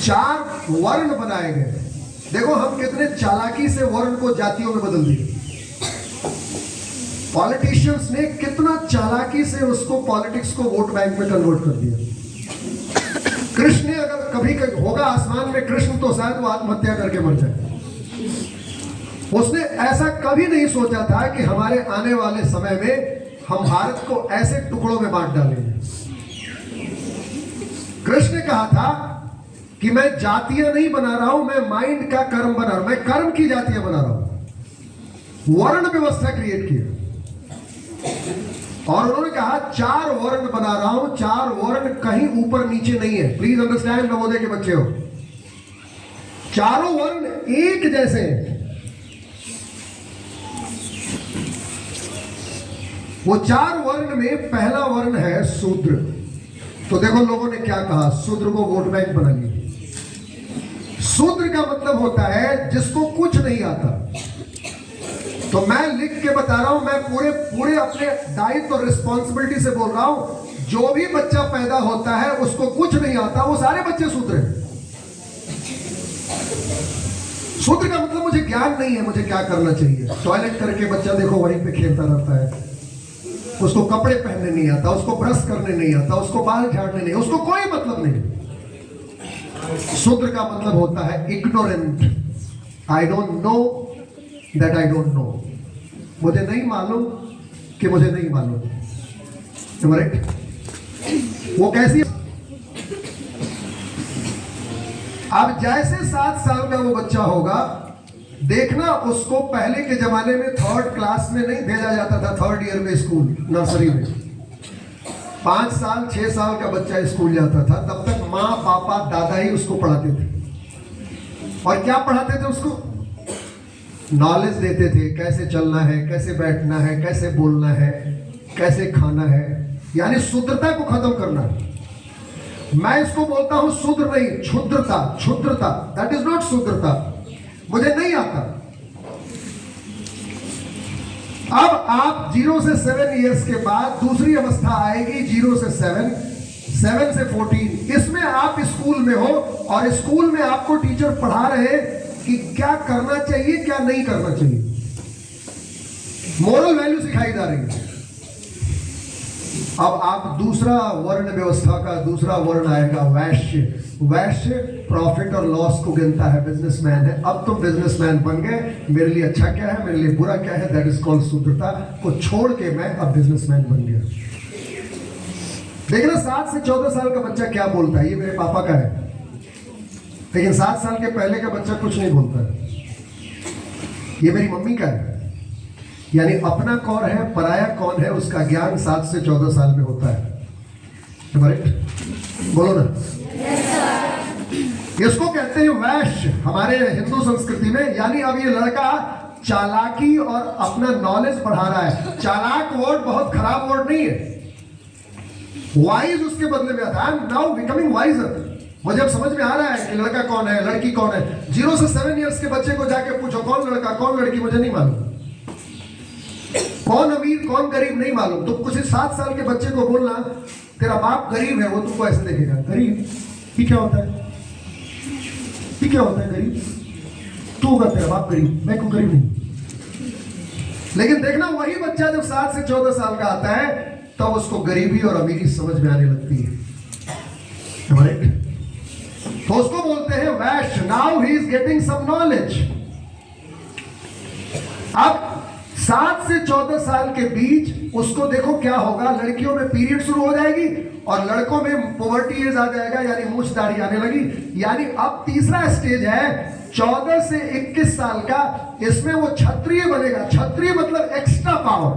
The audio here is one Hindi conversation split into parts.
4 वर्ण बनाए गए। देखो हम कितने चालाकी से वर्ण को जातियों में बदल दिए। पॉलिटिशियंस ने कितना चालाकी से उसको पॉलिटिक्स को वोट बैंक में कन्वर्ट कर दिया। कृष्ण ने अगर कभी होगा आसमान में कृष्ण, तो शायद वो आत्महत्या करके मर जाए। उसने ऐसा कभी नहीं सोचा था कि हमारे आने वाले समय में हम भारत को ऐसे टुकड़ों में बांट डालेंगे। कृष्ण ने कहा था कि मैं जातियां नहीं बना रहा हूं, मैं माइंड का कर्म बना रहा हूं, मैं कर्म की जातियां बना रहा हूं। वर्ण व्यवस्था क्रिएट किया और उन्होंने कहा 4 वर्ण बना रहा हूं, 4 वर्ण कहीं ऊपर नीचे नहीं है। प्लीज अंडरस्टैंड नवोदय के बच्चे हो, चारों वर्ण एक जैसे हैं। वो 4 वर्ण में पहला वर्ण है शूद्र। तो देखो लोगों ने क्या कहा, शूद्र को वोट बैंक बना लिया। शूद्र का मतलब होता है जिसको कुछ नहीं आता। तो मैं लिख के बता रहा हूं, मैं पूरे अपने दायित्व और रिस्पॉन्सिबिलिटी से बोल रहा हूं, जो भी बच्चा पैदा होता है उसको कुछ नहीं आता, वो सारे बच्चे शूद्र हैं। शूद्र का मतलब मुझे ज्ञान नहीं है, मुझे क्या करना चाहिए। टॉयलेट करके बच्चा देखो वहीं पे खेलता रहता है, उसको कपड़े पहनने नहीं आता, उसको ब्रश करने नहीं आता, उसको बाल झाड़ने नहीं, उसको कोई मतलब नहीं। शूद्र का मतलब होता है ignorant. I don't know that I don't know. मुझे नहीं मालूम कि मुझे नहीं मालूम। राइट? वो कैसी? अब जैसे 7 साल का वो बच्चा होगा, देखना उसको पहले के जमाने में 3rd क्लास में नहीं भेजा जाता था, 3rd ईयर में स्कूल, नर्सरी में 5 साल 6 साल का बच्चा स्कूल जाता था। तब तक माँ पापा दादा ही उसको पढ़ाते थे। और क्या पढ़ाते थे उसको? नॉलेज देते थे, कैसे चलना है, कैसे बैठना है, कैसे बोलना है, कैसे खाना है, यानी शुद्धता को खत्म करना है। मैं इसको बोलता हूं शुद्र नहीं, क्षुद्रता। क्षुद्रता दैट इज नॉट शुद्धता। मुझे नहीं आता। अब आप 0 से 7 इयर्स के बाद दूसरी अवस्था आएगी, 0 से 7, 7 से 14। इसमें आप स्कूल में हो और स्कूल में आपको टीचर पढ़ा रहे कि क्या करना चाहिए, क्या नहीं करना चाहिए। मोरल वैल्यू सिखाई जा रही है। अब आप दूसरा वर्ण व्यवस्था का दूसरा वर्ण आएगा वैश्य। वैश्य प्रॉफिट और लॉस को गिनता है, बिजनेसमैन है। अब तुम बिजनेसमैन बन गए, मेरे लिए अच्छा क्या है, मेरे लिए बुरा क्या है, दैट इज कॉल्ड शूद्रता को छोड़ के मैं अब बिजनेसमैन बन गया। देखना 7 से 14 साल का बच्चा क्या बोलता है, ये मेरे पापा का है। लेकिन 7 साल के पहले का बच्चा कुछ नहीं बोलता है, ये मेरी मम्मी का है। यानी अपना कौन है, पराया कौन है, उसका ज्ञान 7 से 14 साल में होता है। राइट? बोलो ना। इसको कहते हैं वैश्य हमारे हिंदू संस्कृति में। यानी अब ये लड़का चालाकी और अपना नॉलेज बढ़ा रहा है। चालाक वर्ड बहुत खराब वर्ड नहीं है, वाइज उसके बदले में आता है। I am now becoming wiser. मुझे अब समझ में आ रहा है कि लड़का कौन है, लड़की कौन है। 0 से 7 इयर्स के बच्चे को जाके पूछो कौन लड़का कौन लड़की, मुझे नहीं मालूम। कौन अमीर कौन गरीब नहीं मालूम। तो कुछ 7 साल के बच्चे को बोलना तेरा बाप गरीब है, वो तुमको ऐसे देखेगा, गरीब ये क्या होता है, ये क्या होता है गरीब, तू होगा तेरा बाप गरीब, मैं क्यों गरीब नहीं। लेकिन देखना वही बच्चा जब 7 से 14 साल का आता है तब उसको गरीबी और अमीरी समझ में आने लगती है। राइट? तो उसको बोलते हैं वैश्य। Now he is getting some knowledge. अब 7 से 14 साल के बीच उसको देखो क्या होगा, लड़कियों में पीरियड शुरू हो जाएगी और लड़कों में पुबर्टी एज आ जाएगा, यानी मूछ दाढ़ी आने लगी। यानी अब तीसरा स्टेज है 14 से 21 साल का। इसमें वो क्षत्रिय बनेगा। क्षत्रिय मतलब एक्स्ट्रा पावर,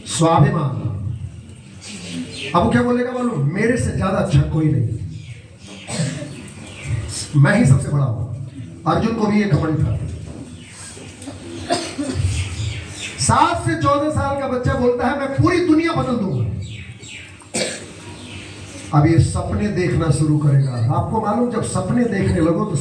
स्वाभिमान। अब वो क्या बोलेगा मालूम, मेरे से ज्यादा अच्छा कोई नहीं, मैं ही सबसे बड़ा हूं। अर्जुन को भी ये घमंड था। 7 से 14 साल का बच्चा बोलता है मैं पूरी दुनिया बदल दूंगा। अब ये सपने देखना शुरू करेगा। आपको मालूम जब सपने देखने लगो तो